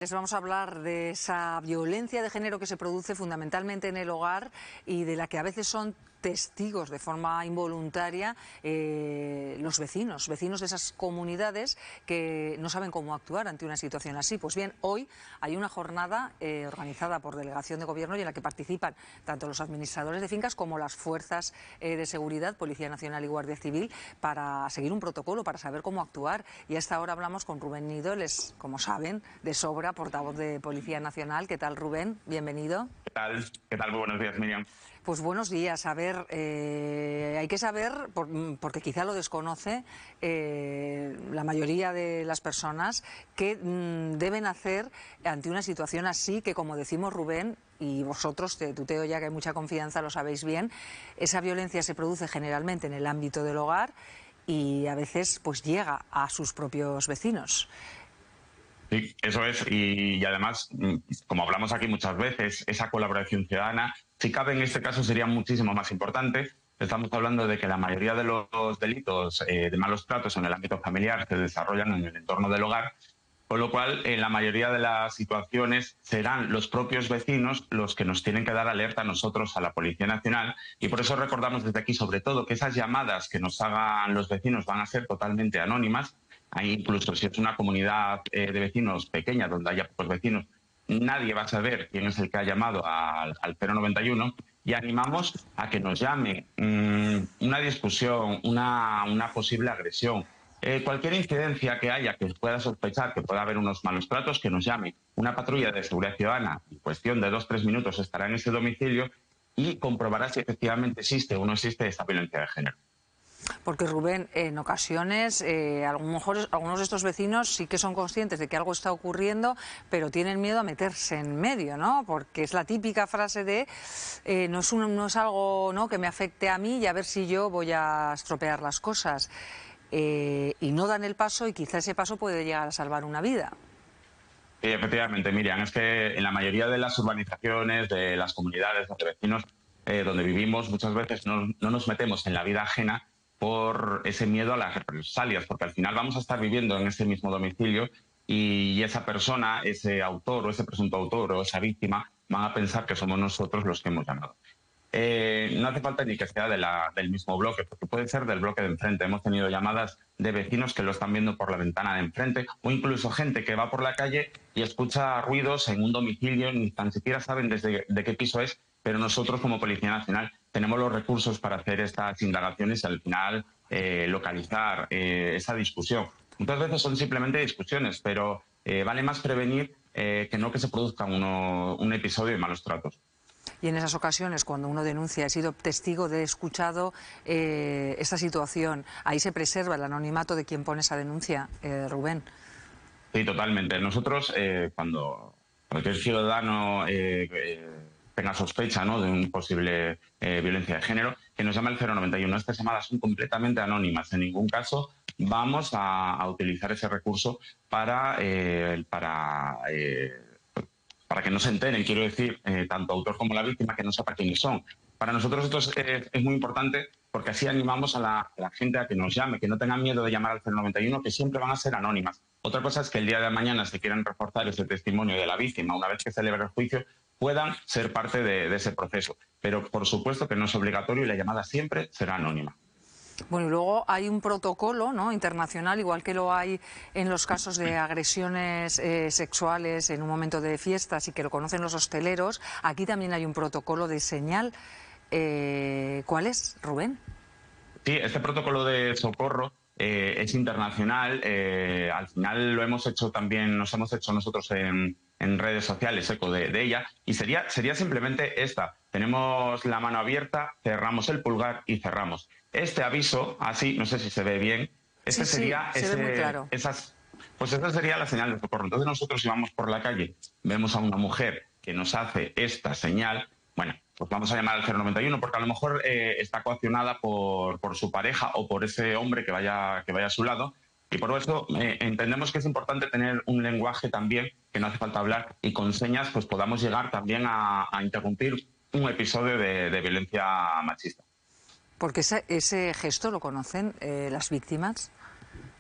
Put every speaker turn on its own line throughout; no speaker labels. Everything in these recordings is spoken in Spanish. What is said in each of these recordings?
Les vamos a hablar de esa violencia de género que se produce fundamentalmente en el hogar y de la que a veces son testigos de forma involuntaria los vecinos de esas comunidades que no saben cómo actuar ante una situación así. Pues bien, hoy hay una jornada organizada por Delegación de Gobierno y en la que participan tanto los administradores de fincas como las fuerzas de seguridad, Policía Nacional y Guardia Civil, para seguir un protocolo, para saber cómo actuar. Y a esta hora hablamos con Rubén Nido, él es, como saben, de sobra, portavoz de Policía Nacional. ¿Qué tal, Rubén? Bienvenido.
¿Qué tal? ¿Qué tal? Muy buenos días, Miriam.
Pues buenos días. A ver, hay que saber, porque quizá lo desconoce la mayoría de las personas, qué deben hacer ante una situación así que, como decimos Rubén, y vosotros, te tuteo ya que hay mucha confianza, lo sabéis bien, esa violencia se produce generalmente en el ámbito del hogar y a veces pues llega a sus propios vecinos.
Sí, eso es. Y además, como hablamos aquí muchas veces, esa colaboración ciudadana, si cabe en este caso, sería muchísimo más importante. Estamos hablando de que la mayoría de los delitos de malos tratos en el ámbito familiar se desarrollan en el entorno del hogar, con lo cual, en la mayoría de las situaciones serán los propios vecinos los que nos tienen que dar alerta a nosotros, a la Policía Nacional, y por eso recordamos desde aquí, sobre todo, que esas llamadas que nos hagan los vecinos van a ser totalmente anónimas. Ahí, incluso si es una comunidad de vecinos pequeña, donde haya pocos vecinos, nadie va a saber quién es el que ha llamado al 091, y animamos a que nos llame una discusión, una posible agresión. Cualquier incidencia que haya, que pueda sospechar que pueda haber unos malos tratos, que nos llame. Una patrulla de seguridad ciudadana, en cuestión de 2 o 3 minutos, estará en ese domicilio y comprobará si efectivamente existe o no existe esta violencia de género.
Porque, Rubén, en ocasiones a lo mejor algunos de estos vecinos sí que son conscientes de que algo está ocurriendo, pero tienen miedo a meterse en medio, ¿no? Porque es la típica frase de no es algo, ¿no?, que me afecte a mí y a ver si yo voy a estropear las cosas. Y no dan el paso y quizá ese paso puede llegar a salvar una vida.
Sí, efectivamente, Miriam, es que en la mayoría de las urbanizaciones, de las comunidades de vecinos donde vivimos, muchas veces no nos metemos en la vida ajena por ese miedo a las represalias, porque al final vamos a estar viviendo en ese mismo domicilio y esa persona, ese autor o ese presunto autor o esa víctima van a pensar que somos nosotros los que hemos llamado. No hace falta ni que sea del mismo bloque, porque puede ser del bloque de enfrente. Hemos tenido llamadas de vecinos que lo están viendo por la ventana de enfrente, o incluso gente que va por la calle y escucha ruidos en un domicilio, ni tan siquiera saben de qué piso es, pero nosotros como Policía Nacional tenemos los recursos para hacer estas indagaciones y al final localizar esa discusión. Muchas veces son simplemente discusiones, pero vale más prevenir que no que se produzca un episodio de malos tratos.
Y en esas ocasiones, cuando uno denuncia, he sido testigo de, he escuchado esta situación, ahí se preserva el anonimato de quien pone esa denuncia, Rubén.
Sí, totalmente. Nosotros, cuando cualquier ciudadano tenga sospecha, ¿no?, de un posible violencia de género, que nos llama el 091. Estas llamadas son completamente anónimas. En ningún caso vamos a utilizar ese recurso para que no se enteren, quiero decir, tanto autor como la víctima, que no sepa quiénes son. Para nosotros esto es muy importante porque así animamos a la gente a que nos llame, que no tengan miedo de llamar al 091, que siempre van a ser anónimas. Otra cosa es que el día de mañana, si quieren reforzar ese testimonio de la víctima, una vez que celebre el juicio, puedan ser parte de ese proceso. Pero por supuesto que no es obligatorio y la llamada siempre será anónima.
Bueno, y luego hay un protocolo, ¿no?, internacional, igual que lo hay en los casos de agresiones sexuales en un momento de fiestas y que lo conocen los hosteleros. Aquí también hay un protocolo de señal. ¿Cuál es, Rubén?
Sí, este protocolo de socorro es internacional. Al final lo hemos hecho también, nos hemos hecho nosotros en redes sociales eco de ella, y sería simplemente esta. Tenemos la mano abierta, cerramos el pulgar y cerramos. Este aviso, así, no sé si se ve bien, este
Sí,
sería
se ve muy claro.
pues esa sería la señal de socorro. Entonces nosotros, si vamos por la calle, vemos a una mujer que nos hace esta señal, bueno, pues vamos a llamar al 091 porque a lo mejor está coaccionada por su pareja o por ese hombre que vaya a su lado. Y por eso entendemos que es importante tener un lenguaje también, que no hace falta hablar, y con señas pues podamos llegar también a interrumpir un episodio de violencia machista.
Porque ese gesto lo conocen las víctimas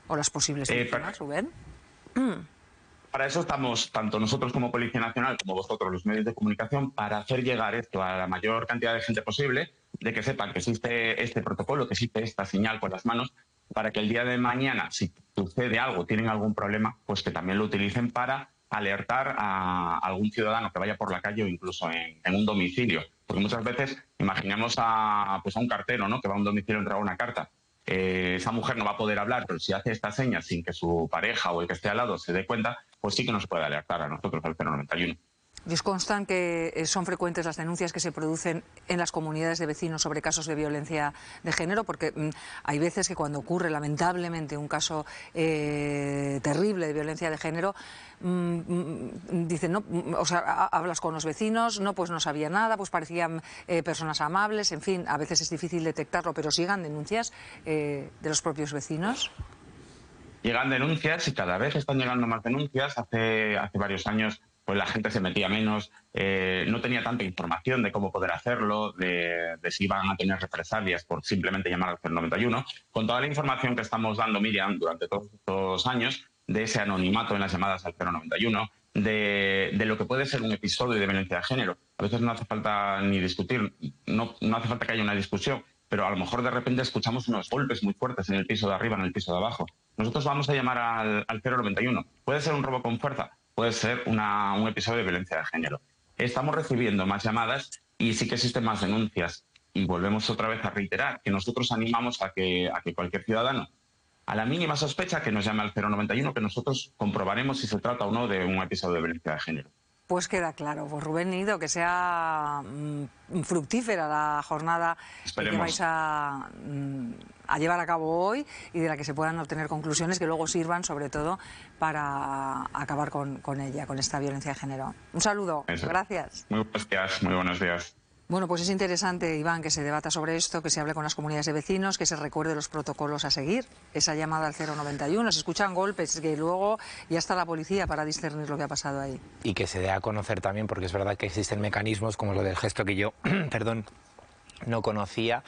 o las posibles víctimas, Rubén.
Para eso estamos, tanto nosotros como Policía Nacional, como vosotros, los medios de comunicación, para hacer llegar esto a la mayor cantidad de gente posible, de que sepan que existe este protocolo, que existe esta señal con las manos, para que el día de mañana, si sucede algo, tienen algún problema, pues que también lo utilicen para alertar a algún ciudadano que vaya por la calle o incluso en un domicilio. Porque muchas veces imaginemos a un cartero, ¿no?, que va a un domicilio a entregar una carta. Esa mujer no va a poder hablar, pero si hace esta seña sin que su pareja o el que esté al lado se dé cuenta, pues sí que nos puede alertar a nosotros al 091.
¿Y os constan que son frecuentes las denuncias que se producen en las comunidades de vecinos sobre casos de violencia de género? Porque hay veces que cuando ocurre lamentablemente un caso terrible de violencia de género, dicen, no, o sea, hablas con los vecinos, no, pues no sabía nada, pues parecían personas amables, en fin, a veces es difícil detectarlo, pero sigan denuncias de los propios vecinos.
Llegan denuncias y cada vez están llegando más denuncias. Hace varios años pues la gente se metía menos, no tenía tanta información de cómo poder hacerlo, de si iban a tener represalias por simplemente llamar al 091. Con toda la información que estamos dando, Miriam, durante todos estos años, de ese anonimato en las llamadas al 091, de lo que puede ser un episodio de violencia de género. A veces no hace falta ni discutir, no hace falta que haya una discusión, pero a lo mejor de repente escuchamos unos golpes muy fuertes en el piso de arriba, en el piso de abajo. Nosotros vamos a llamar al 091. Puede ser un robo con fuerza, puede ser un episodio de violencia de género. Estamos recibiendo más llamadas y sí que existen más denuncias. Y volvemos otra vez a reiterar que nosotros animamos a que cualquier ciudadano, a la mínima sospecha, que nos llame al 091, que nosotros comprobaremos si se trata o no de un episodio de violencia de género.
Pues queda claro. Pues Rubén Nido, que sea fructífera la jornada que vais a llevar a cabo hoy y de la que se puedan obtener conclusiones que luego sirvan sobre todo para acabar con ella, con esta violencia de género. Un saludo.
Eso.
Gracias.
Muy buenos días, muy buenos días.
Bueno, pues es interesante, Iván, que se debata sobre esto, que se hable con las comunidades de vecinos, que se recuerde los protocolos a seguir, esa llamada al 091, se escuchan golpes, que luego ya está la policía para discernir lo que ha pasado ahí.
Y que se dé a conocer también, porque es verdad que existen mecanismos como lo del gesto que yo, perdón, no conocía,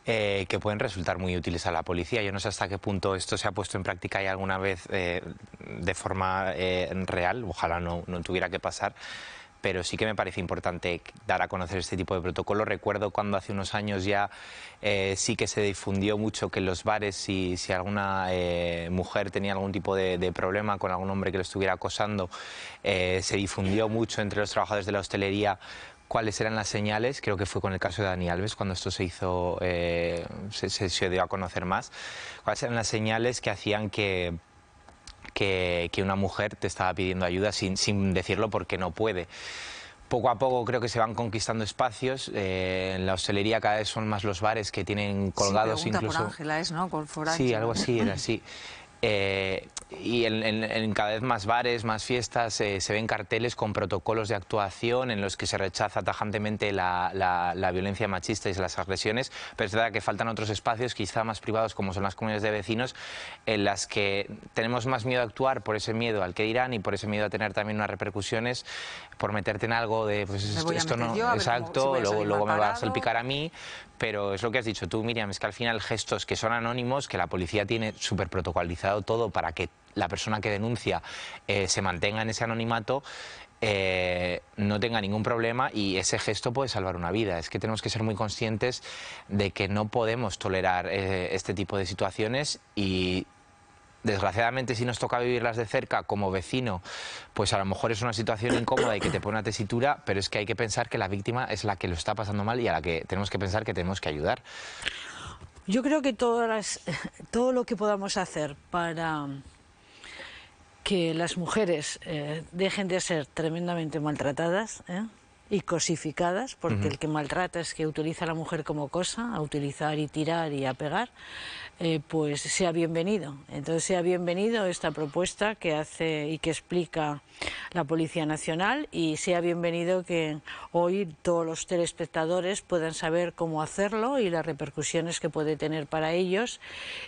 que pueden resultar muy útiles a la policía. Yo no sé hasta qué punto esto se ha puesto en práctica ya alguna vez de forma real, ojalá no tuviera que pasar, pero sí que me parece importante dar a conocer este tipo de protocolo. Recuerdo cuando hace unos años ya sí que se difundió mucho que en los bares, si alguna mujer tenía algún tipo de problema con algún hombre que lo estuviera acosando, se difundió mucho entre los trabajadores de la hostelería cuáles eran las señales. Creo que fue con el caso de Dani Alves cuando esto se hizo, se dio a conocer más, cuáles eran las señales que hacían que una mujer te estaba pidiendo ayuda sin decirlo porque no puede. Poco a poco creo que se van conquistando espacios. En la hostelería cada vez son más los bares que tienen colgados,
sí,
incluso.
Por Ángela es, ¿no? Por
Sí, algo así, era así. Y en cada vez más bares, más fiestas, se ven carteles con protocolos de actuación en los que se rechaza tajantemente la violencia machista y las agresiones, pero es verdad que faltan otros espacios, quizá más privados, como son las comunidades de vecinos, en las que tenemos más miedo a actuar por ese miedo al que dirán y por ese miedo a tener también unas repercusiones, por meterte en algo de, pues esto no, exacto, luego me va a salpicar a mí. Pero es lo que has dicho tú, Miriam, es que al final gestos que son anónimos, que la policía tiene súper protocolizado todo para que la persona que denuncia se mantenga en ese anonimato, no tenga ningún problema, y ese gesto puede salvar una vida. Es que tenemos que ser muy conscientes de que no podemos tolerar este tipo de situaciones y desgraciadamente, si nos toca vivirlas de cerca como vecino, pues a lo mejor es una situación incómoda y que te pone una tesitura, pero es que hay que pensar que la víctima es la que lo está pasando mal y a la que tenemos que pensar que tenemos que ayudar.
Yo creo que todo lo que podamos hacer para que las mujeres dejen de ser tremendamente maltratadas, y cosificadas, porque el que maltrata es que utiliza a la mujer como cosa, a utilizar y tirar y a pegar, pues sea bienvenido. Entonces sea bienvenido esta propuesta que hace y que explica la Policía Nacional, y sea bienvenido que hoy todos los telespectadores puedan saber cómo hacerlo y las repercusiones que puede tener para ellos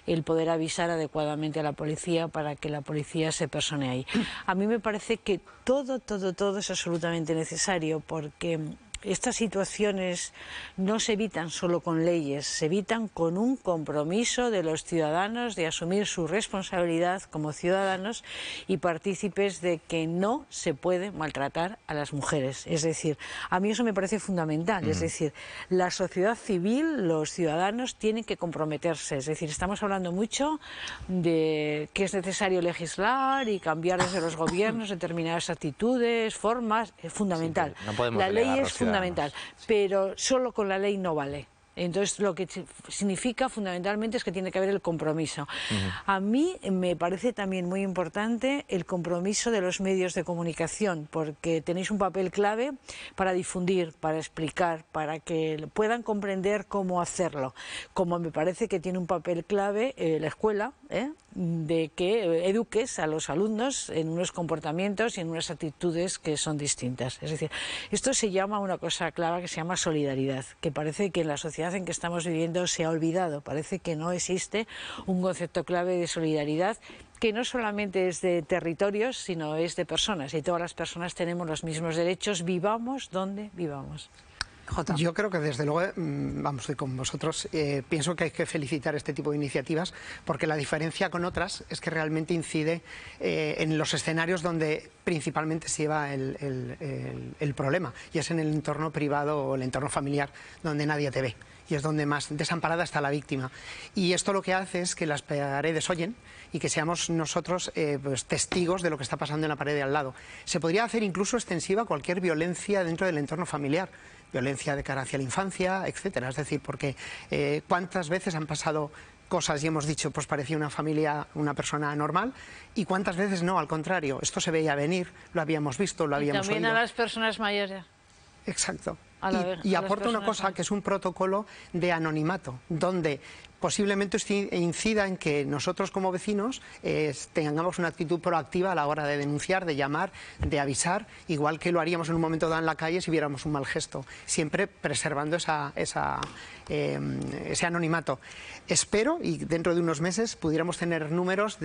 el poder avisar adecuadamente a la policía para que la policía se persone ahí. A mí me parece que todo es absolutamente necesario, porque estas situaciones no se evitan solo con leyes, se evitan con un compromiso de los ciudadanos de asumir su responsabilidad como ciudadanos y partícipes de que no se puede maltratar a las mujeres. Es decir, a mí eso me parece fundamental. Es decir, la sociedad civil, los ciudadanos tienen que comprometerse. Es decir, estamos hablando mucho de que es necesario legislar y cambiar desde los gobiernos determinadas actitudes, formas. Es fundamental.
Sí, no podemos
la ley
delegar
es fundamental,
sí.
Pero solo con la ley no vale. Entonces, lo que significa fundamentalmente es que tiene que haber el compromiso. A mí me parece también muy importante el compromiso de los medios de comunicación, porque tenéis un papel clave para difundir, para explicar, para que puedan comprender cómo hacerlo. Como me parece que tiene un papel clave la escuela, de que eduques a los alumnos en unos comportamientos y en unas actitudes que son distintas. Es decir, esto se llama una cosa clave que se llama solidaridad, que parece que en la sociedad en que estamos viviendo se ha olvidado. Parece que no existe un concepto clave de solidaridad que no solamente es de territorios, sino es de personas, y todas las personas tenemos los mismos derechos, vivamos donde vivamos.
Jota.
Yo creo que desde luego, vamos, estoy con vosotros, pienso que hay que felicitar este tipo de iniciativas, porque la diferencia con otras es que realmente incide en los escenarios donde principalmente se lleva el problema, y es en el entorno privado o el entorno familiar, donde nadie te ve, y es donde más desamparada está la víctima. Y esto lo que hace es que las paredes oyen y que seamos nosotros pues, testigos de lo que está pasando en la pared de al lado. Se podría hacer incluso extensiva a cualquier violencia dentro del entorno familiar, violencia de cara hacia la infancia, etcétera. Es decir, porque cuántas veces han pasado cosas y hemos dicho, pues parecía una familia, una persona normal, y cuántas veces no, al contrario, esto se veía venir, lo habíamos visto, lo habíamos oído.
Y también a las personas mayores.
Exacto.
Y
aporta una cosa que es un protocolo de anonimato, donde posiblemente incida en que nosotros como vecinos tengamos una actitud proactiva a la hora de denunciar, de llamar, de avisar, igual que lo haríamos en un momento dado en la calle si viéramos un mal gesto, siempre preservando ese anonimato. Espero, y dentro de unos meses, pudiéramos tener números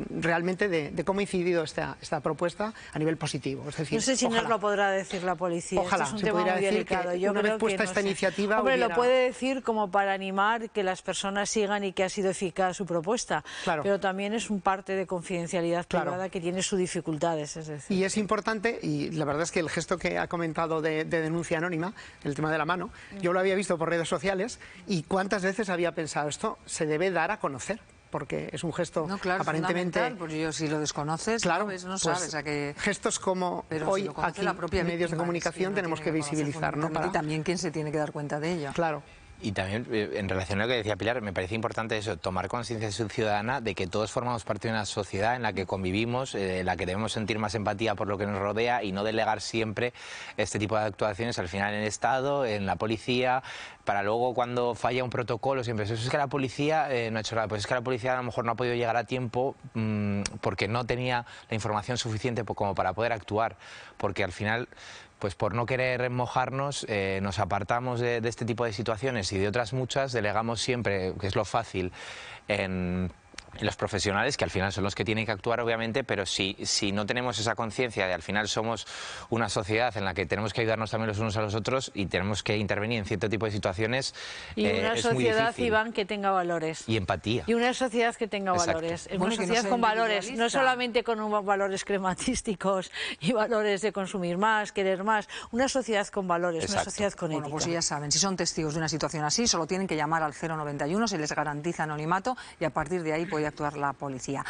realmente de cómo ha incidido esta propuesta a nivel positivo. Es decir,
no sé si
ojalá,
nos lo podrá decir la policía.
Ojalá
Esto es un
se
tema
pudiera
muy
decir
delicado.
que
Yo
una
creo
vez puesta
que, no
esta
sé.
iniciativa
Hombre,
hubiera...
lo puede decir como para animar que las personas sigan y que ha sido eficaz su propuesta.
Claro.
Pero también es un parte de confidencialidad privada que tiene sus dificultades. Es decir.
Y es importante, y la verdad es que el gesto que ha comentado de denuncia anónima, el tema de la mano, yo lo había visto por redes sociales y cuántas veces había pensado, esto se debe dar a conocer, porque es un gesto aparentemente...
Porque yo, si lo desconoces,
claro,
no sabes a qué...
Gestos como hoy
si
aquí
la propia
en medios de
víctima,
comunicación tenemos que visibilizar, ¿no?
Y también quién se tiene que dar cuenta de ello.
Claro.
Y también, en relación a lo que decía Pilar, me parece importante eso, tomar conciencia ciudadana de que todos formamos parte de una sociedad en la que convivimos, en la que debemos sentir más empatía por lo que nos rodea y no delegar siempre este tipo de actuaciones al final en el Estado, en la policía, para luego cuando falla un protocolo siempre eso es que la policía no ha hecho nada, pues es que la policía a lo mejor no ha podido llegar a tiempo porque no tenía la información suficiente como para poder actuar, porque al final... pues por no querer mojarnos, nos apartamos de este tipo de situaciones y de otras muchas, delegamos siempre, que es lo fácil, en los profesionales, que al final son los que tienen que actuar, obviamente, pero si no tenemos esa conciencia de al final somos una sociedad en la que tenemos que ayudarnos también los unos a los otros y tenemos que intervenir en cierto tipo de situaciones,
y una
es muy
sociedad,
difícil.
Iván, que tenga valores.
Y empatía.
Y una sociedad que tenga valores. Es una sociedad con valores, no solamente con unos valores crematísticos y valores de consumir más, querer más. Una sociedad con valores, una sociedad con ética.
Bueno, pues ya saben, si son testigos de una situación así, solo tienen que llamar al 091, se les garantiza anonimato y a partir de ahí puede actuar la policía.